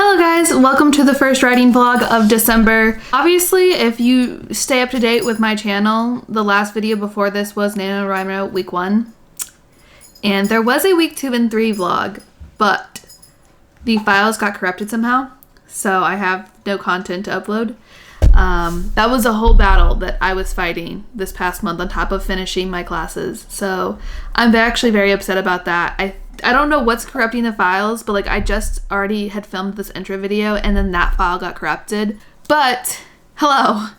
Hello guys, welcome to the first writing vlog of December. Obviously, if you stay up to date with my channel, the last video before this was NaNoWriMo week 1. And there was a week 2 and 3 vlog, but the files got corrupted somehow, so I have no content to upload. That was a whole battle that I was fighting this past month on top of finishing my classes. So I'm actually very upset about that. I don't know what's corrupting the files, but like I just already had filmed this intro video and then that file got corrupted. But hello,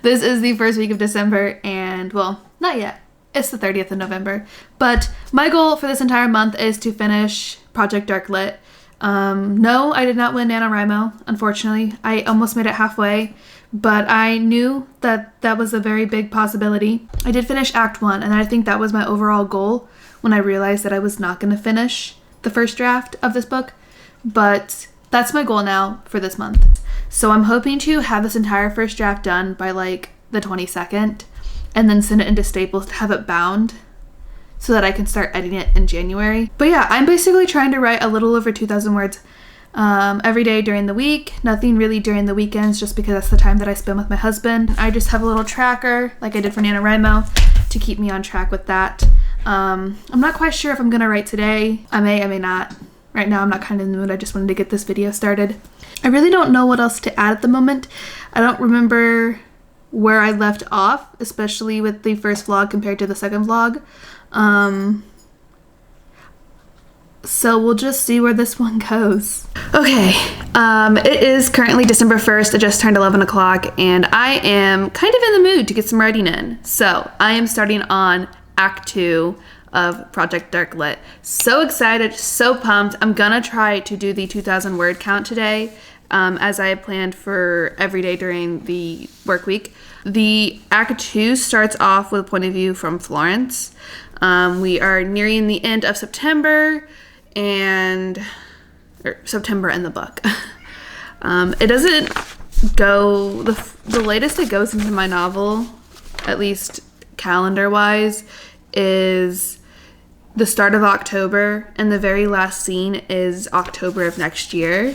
this is the first week of December and well, not yet. It's the 30th of November. But my goal for this entire month is to finish Project Darklit. No, I did not win NaNoWriMo, unfortunately. I almost made it halfway, but I knew that that was a very big possibility. I did finish Act 1, and I think that was my overall goal when I realized that I was not going to finish the first draft of this book, but that's my goal now for this month. So I'm hoping to have this entire first draft done by like the 22nd, and then send it into Staples to have it bound so that I can start editing it in January. But yeah, I'm basically trying to write a little over 2,000 words every day during the week. Nothing really during the weekends, just because that's the time that I spend with my husband. I just have a little tracker like I did for NaNoWriMo to keep me on track with that. I'm not quite sure if I'm gonna write today. I may not. Right now I'm not kind of in the mood. I just wanted to get this video started. I really don't know what else to add at the moment. I don't remember where I left off, especially with the first vlog compared to the second vlog. So we'll just see where this one goes. Okay, it is currently December 1st. It just turned 11 o'clock and I am kind of in the mood to get some writing in. So I am starting on Act 2 of Project Darklit. So excited, so pumped. I'm gonna try to do the 2,000 word count today, as I had planned for every day during the work week. The Act 2 starts off with a point of view from Florence. We are nearing the end of September September in the book. It doesn't go, the latest it goes into my novel, at least calendar wise, is the start of October, and the very last scene is October of next year,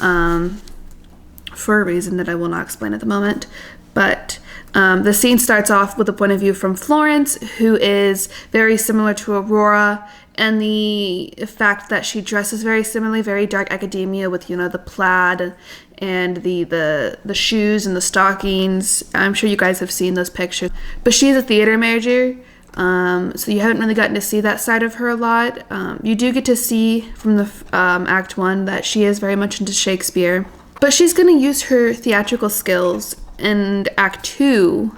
for a reason that I will not explain at the moment. But the scene starts off with a point of view from Florence, who is very similar to Aurora, and the fact that she dresses very similarly, very dark academia with, you know, the plaid and the shoes and the stockings. I'm sure you guys have seen those pictures. But she's a theater major, so you haven't really gotten to see that side of her a lot. You do get to see from the Act 1 that she is very much into Shakespeare. But she's going to use her theatrical skills in Act 2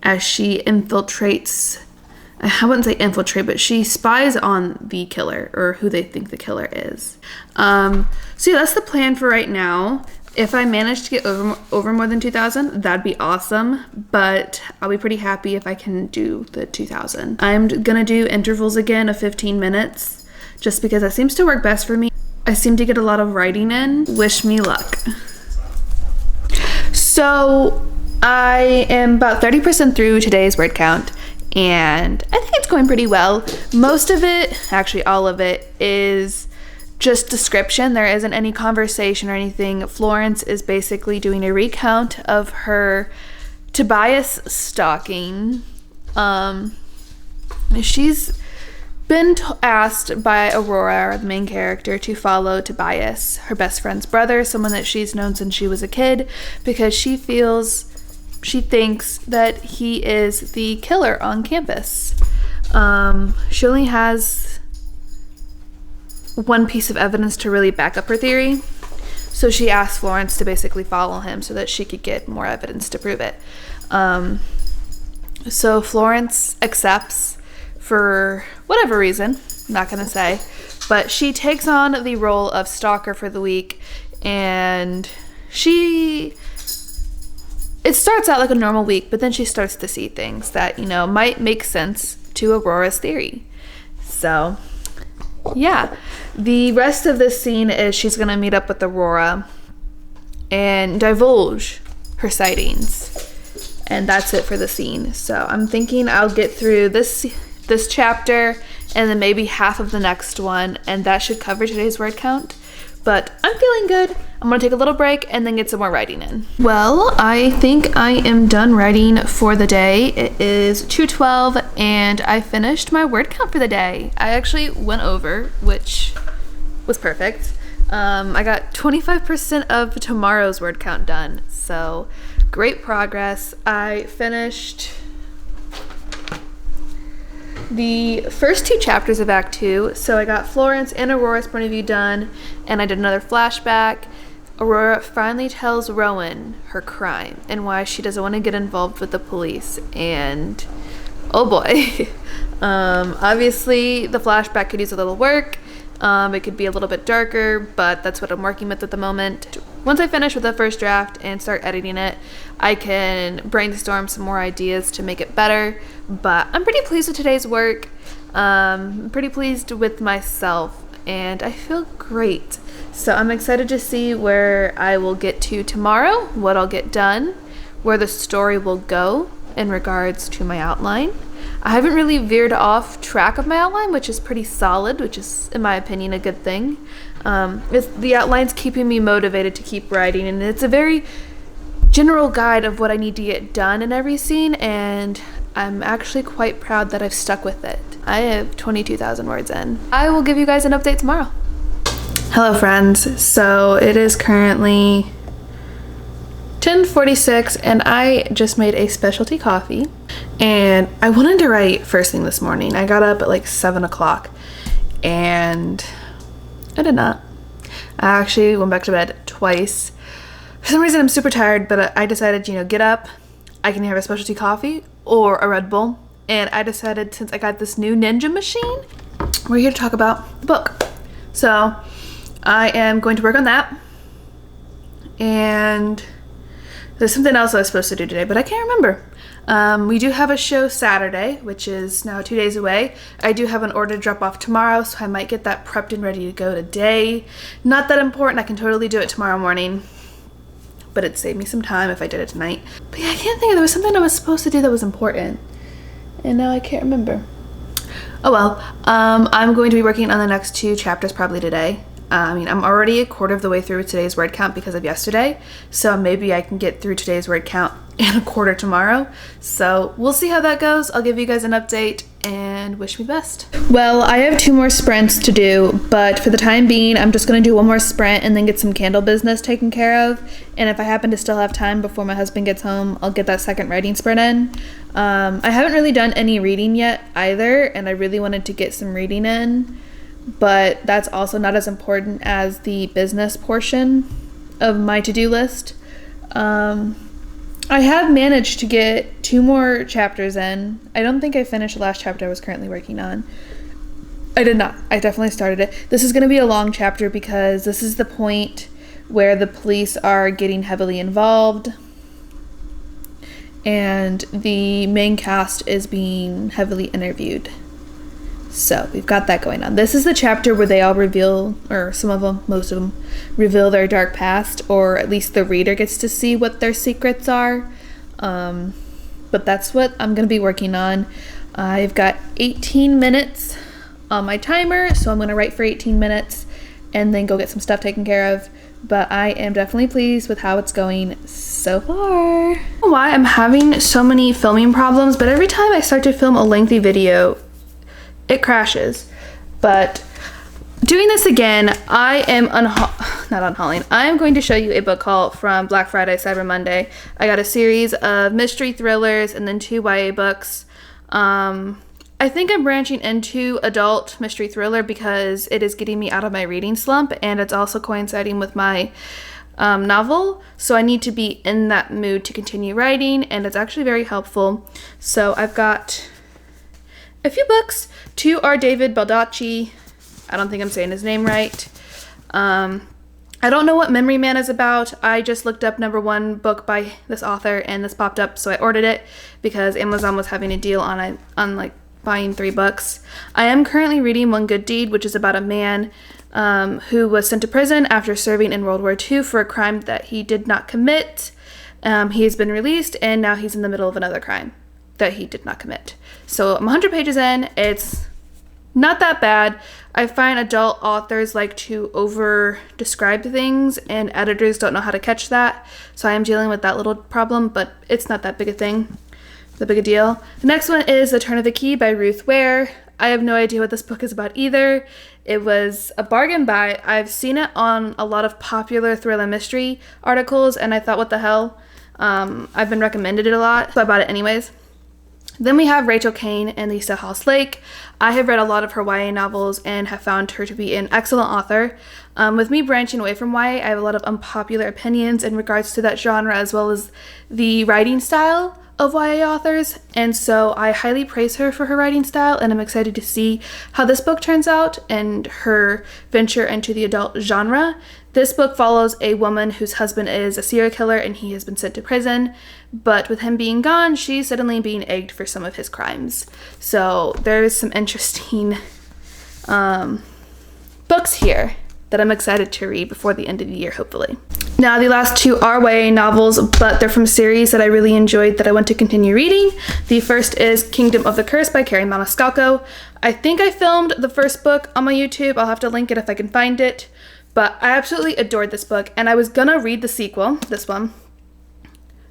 as she infiltrates, I wouldn't say infiltrate, but she spies on the killer, or who they think the killer is. So yeah, that's the plan for right now. If I manage to get over more than 2,000, that'd be awesome, but I'll be pretty happy if I can do the 2,000. I'm gonna do intervals again of 15 minutes, just because that seems to work best for me. I seem to get a lot of writing in. Wish me luck. So I am about 30% through today's word count, and I think it's going pretty well. Most of it, actually all of it, is just description. There isn't any conversation or anything. Florence is basically doing a recount of her Tobias stalking. She's been asked by Aurora, the main character, to follow Tobias, her best friend's brother, someone that she's known since she was a kid, because she thinks that he is the killer on campus. She only has one piece of evidence to really back up her theory, so she asked Florence to basically follow him so that she could get more evidence to prove it. So Florence accepts for whatever reason, I'm not gonna say, but she takes on the role of stalker for the week, and it starts out like a normal week, but then she starts to see things that, you know, might make sense to Aurora's theory. So yeah, the rest of this scene is she's gonna meet up with Aurora and divulge her sightings, and that's it for the scene. So I'm thinking I'll get through this chapter and then maybe half of the next one, and that should cover today's word count. but I'm feeling good. I'm gonna take a little break and then get some more writing in. Well, I think I am done writing for the day. It is 2:12 and I finished my word count for the day. I actually went over, which was perfect. I got 25% of tomorrow's word count done, so great progress. I finished the first 2 chapters of Act 2, so I got Florence and Aurora's point of view done, and I did another flashback. Aurora finally tells Rowan her crime and why she doesn't want to get involved with the police, and oh boy. Obviously the flashback could use a little work. It could be a little bit darker, but that's what I'm working with at the moment. Once I finish with the first draft and start editing it, I can brainstorm some more ideas to make it better, but I'm pretty pleased with today's work. I'm pretty pleased with myself, and I feel great. So I'm excited to see where I will get to tomorrow, what I'll get done, where the story will go in regards to my outline. I haven't really veered off track of my outline, which is pretty solid, which is, in my opinion, a good thing. The outline's keeping me motivated to keep writing, and it's a very general guide of what I need to get done in every scene, and I'm actually quite proud that I've stuck with it. I have 22,000 words in. I will give you guys an update tomorrow. Hello friends, so it is currently 10:46 and I just made a specialty coffee, and I wanted to write first thing this morning. I got up at like 7 o'clock and I did not. I actually went back to bed twice. For some reason I'm super tired, but I decided, get up, I can have a specialty coffee or a Red Bull, and I decided since I got this new Ninja machine, we're here to talk about the book. So I am going to work on that, and there's something else I was supposed to do today, but I can't remember. We do have a show Saturday, which is now 2 days away. I do have an order to drop off tomorrow, so I might get that prepped and ready to go today. Not that important, I can totally do it tomorrow morning, but it'd save me some time if I did it tonight. But yeah, I can't think of, there was something I was supposed to do that was important, and now I can't remember. Oh well, I'm going to be working on the next 2 chapters probably today. I'm already a quarter of the way through today's word count because of yesterday, so maybe I can get through today's word count in a quarter tomorrow. So we'll see how that goes. I'll give you guys an update and wish me best. Well, I have 2 more sprints to do, but for the time being, I'm just going to do 1 more sprint and then get some candle business taken care of. And if I happen to still have time before my husband gets home, I'll get that second writing sprint in. I haven't really done any reading yet either, and I really wanted to get some reading in, but that's also not as important as the business portion of my to-do list. I have managed to get 2 more chapters in. I don't think I finished the last chapter I was currently working on. I did not. I definitely started it. This is going to be a long chapter because this is the point where the police are getting heavily involved and the main cast is being heavily interviewed. So we've got that going on. This is the chapter where they all reveal, or some of them, most of them, reveal their dark past, or at least the reader gets to see what their secrets are. But that's what I'm going to be working on. I've got 18 minutes on my timer, so I'm going to write for 18 minutes and then go get some stuff taken care of. But I am definitely pleased with how it's going so far. I don't know why I'm having so many filming problems, but every time I start to film a lengthy video, it crashes. But doing this again, I am not unhauling. I am going to show you a book haul from Black Friday, Cyber Monday. I got a series of mystery thrillers and then 2 YA books. I think I'm branching into adult mystery thriller because it is getting me out of my reading slump, and it's also coinciding with my novel, so I need to be in that mood to continue writing, and it's actually very helpful. So I've got a few books. 2 are David Baldacci. I don't think I'm saying his name right. I don't know what Memory Man is about. I just looked up #1 book by this author and this popped up, so I ordered it because Amazon was having a deal on like buying 3 books. I am currently reading One Good Deed, which is about a man who was sent to prison after serving in World War II for a crime that he did not commit. He has been released and now he's in the middle of another crime that he did not commit. So I'm 100 pages in. It's not that bad. I find adult authors like to over describe things and editors don't know how to catch that. So I am dealing with that little problem, but it's not that big a thing, the big a deal. The next one is The Turn of the Key by Ruth Ware. I have no idea what this book is about either. It was a bargain buy. I've seen it on a lot of popular thriller mystery articles and I thought, what the hell? I've been recommended it a lot, so I bought it anyways. Then we have Rachel Kane and Lisa House Lake. I have read a lot of her YA novels and have found her to be an excellent author. With me branching away from YA, I have a lot of unpopular opinions in regards to that genre as well as the writing style of YA authors, and so I highly praise her for her writing style, and I'm excited to see how this book turns out and her venture into the adult genre. This book follows a woman whose husband is a serial killer and he has been sent to prison, but with him being gone, she's suddenly being egged for some of his crimes. So there's some interesting books here that I'm excited to read before the end of the year, hopefully. Now, the last two are YA novels, but they're from series that I really enjoyed that I want to continue reading. The first is Kingdom of the Curse by Carrie Maniscalco. I think I filmed the first book on my YouTube. I'll have to link it if I can find it. But I absolutely adored this book, and I was gonna read the sequel, this one,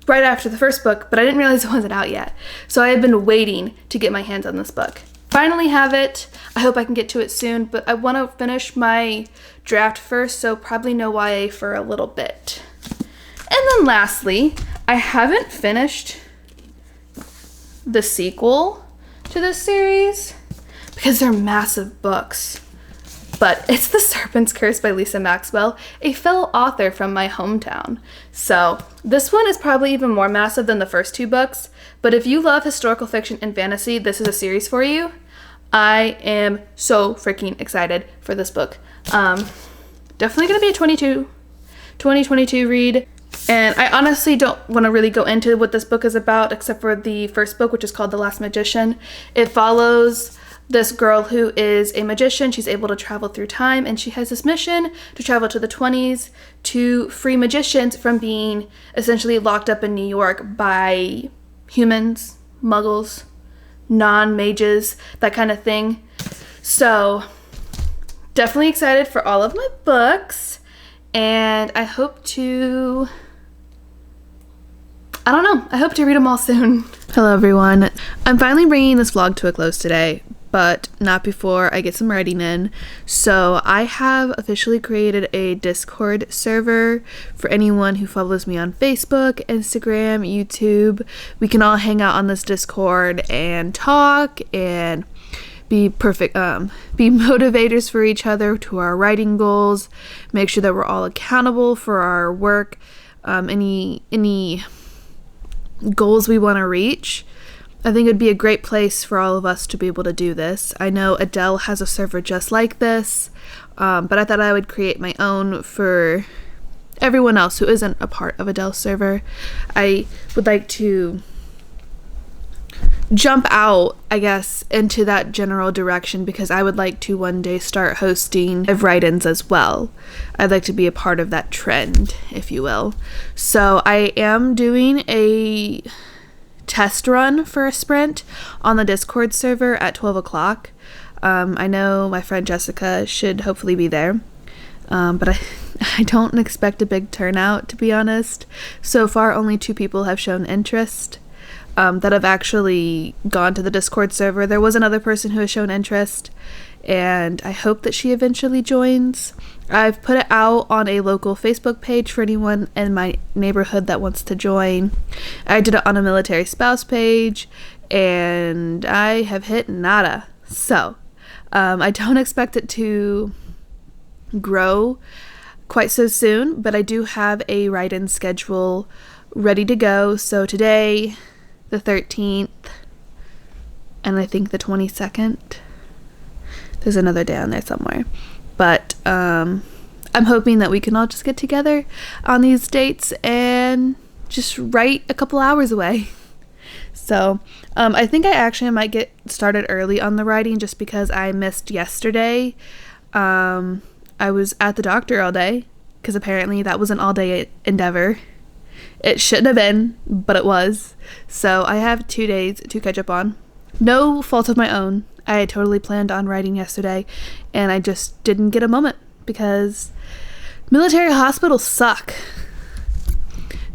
right after the first book, but I didn't realize it wasn't out yet. So I had been waiting to get my hands on this book. Finally have it. I hope I can get to it soon, but I want to finish my draft first, so probably no YA for a little bit. And then lastly, I haven't finished the sequel to this series because they're massive books. But it's The Serpent's Curse by Lisa Maxwell, a fellow author from my hometown. So this one is probably even more massive than the first two books, but if you love historical fiction and fantasy, this is a series for you. I am so freaking excited for this book. Definitely gonna be a 2022 read. And I honestly don't want to really go into what this book is about, except for the first book, which is called The Last Magician. It follows this girl who is a magician. She's able to travel through time, and she has this mission to travel to the 20s to free magicians from being essentially locked up in New York by humans, muggles, non-mages, that kind of thing. So definitely excited for all of my books, and I hope to read them all soon. Hello everyone. I'm finally bringing this vlog to a close today, but not before I get some writing in. So I have officially created a Discord server for anyone who follows me on Facebook, Instagram, YouTube. We can all hang out on this Discord and talk and be motivators for each other to our writing goals, make sure that we're all accountable for our work, any goals we want to reach. I think it would be a great place for all of us to be able to do this. I know Adele has a server just like this, but I thought I would create my own for everyone else who isn't a part of Adele's server. I would like to jump out, I guess, into that general direction because I would like to one day start hosting live write-ins as well. I'd like to be a part of that trend, if you will. So I am doing a test run for a sprint on the Discord server at 12 o'clock. I know my friend Jessica should hopefully be there, but I don't expect a big turnout, to be honest. So far, only 2 people have shown interest that have actually gone to the Discord server. There was another person who has shown interest, and I hope that she eventually joins. I've put it out on a local Facebook page for anyone in my neighborhood that wants to join. I did it on a military spouse page, and I have hit nada. So I don't expect it to grow quite so soon, but I do have a write-in schedule ready to go. So today, the 13th, and I think the 22nd. There's another day on there somewhere. But I'm hoping that we can all just get together on these dates and just write a couple hours away. So I think I actually might get started early on the writing just because I missed yesterday. I was at the doctor all day because apparently that was an all-day endeavor. It shouldn't have been, but it was. So I have 2 days to catch up on. no fault of my own. I had totally planned on writing yesterday, and I just didn't get a moment because military hospitals suck.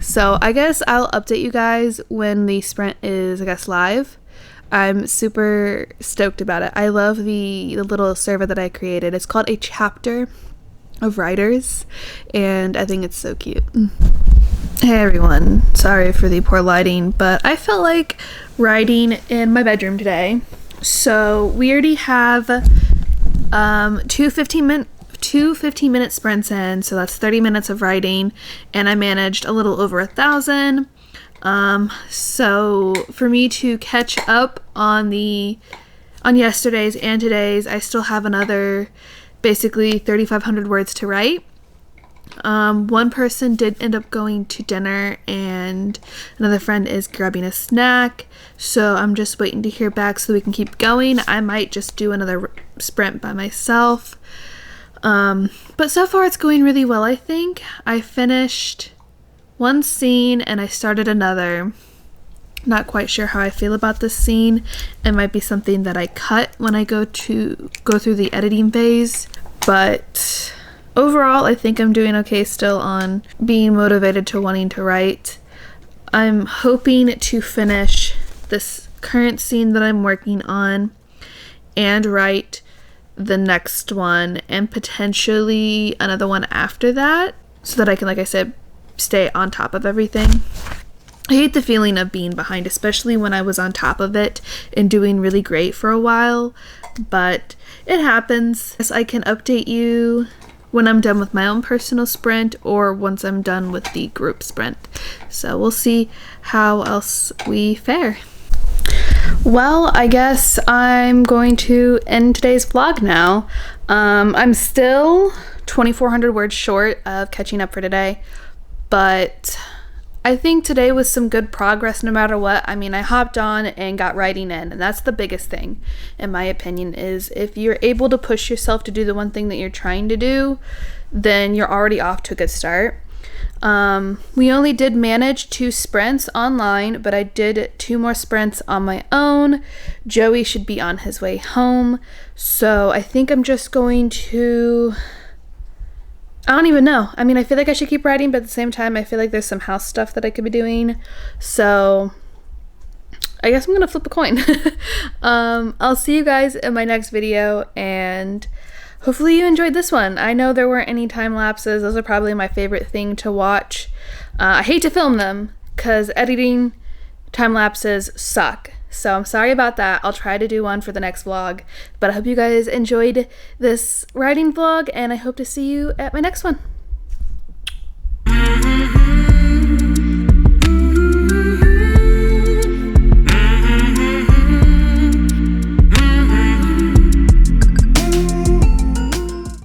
So I guess I'll update you guys when the sprint is, I guess, live. I'm super stoked about it. I love the little server that I created. It's called A Chapter of Writers, and I think it's so cute. Hey everyone, sorry for the poor lighting, but I felt like writing in my bedroom today. So we already have two 15-minute sprints in, so that's 30 minutes of writing, and I managed a little over 1,000. So for me to catch up on yesterday's and today's, I still have another basically 3,500 words to write. One person did end up going to dinner, and another friend is grabbing a snack, so I'm just waiting to hear back so we can keep going. I might just do another sprint by myself, but so far it's going really well. I think I finished one scene and I started another. Not quite sure how I feel about this scene. It might be something that I cut when I go through the editing phase, but overall, I think I'm doing okay still on being motivated to wanting to write. I'm hoping to finish this current scene that I'm working on and write the next one and potentially another one after that so that I can, like I said, stay on top of everything. I hate the feeling of being behind, especially when I was on top of it and doing really great for a while, but it happens. Yes, I can update you when I'm done with my own personal sprint or once I'm done with the group sprint. So we'll see how else we fare. Well, I guess I'm going to end today's vlog now. I'm still 2,400 words short of catching up for today, but I think today was some good progress no matter what. I mean, I hopped on and got writing in, and that's the biggest thing, in my opinion, is if you're able to push yourself to do the one thing that you're trying to do, then you're already off to a good start. We only did manage 2 sprints online, but I did 2 more sprints on my own. Joey should be on his way home, so I think I'm just going to... I don't even know. I mean, I feel like I should keep writing, but at the same time, I feel like there's some house stuff that I could be doing. So I guess I'm gonna flip a coin. I'll see you guys in my next video, and hopefully you enjoyed this one. I know there weren't any time lapses. Those are probably my favorite thing to watch. I hate to film them because editing time lapses suck. So I'm sorry about that. I'll try to do one for the next vlog, but I hope you guys enjoyed this writing vlog, and I hope to see you at my next one.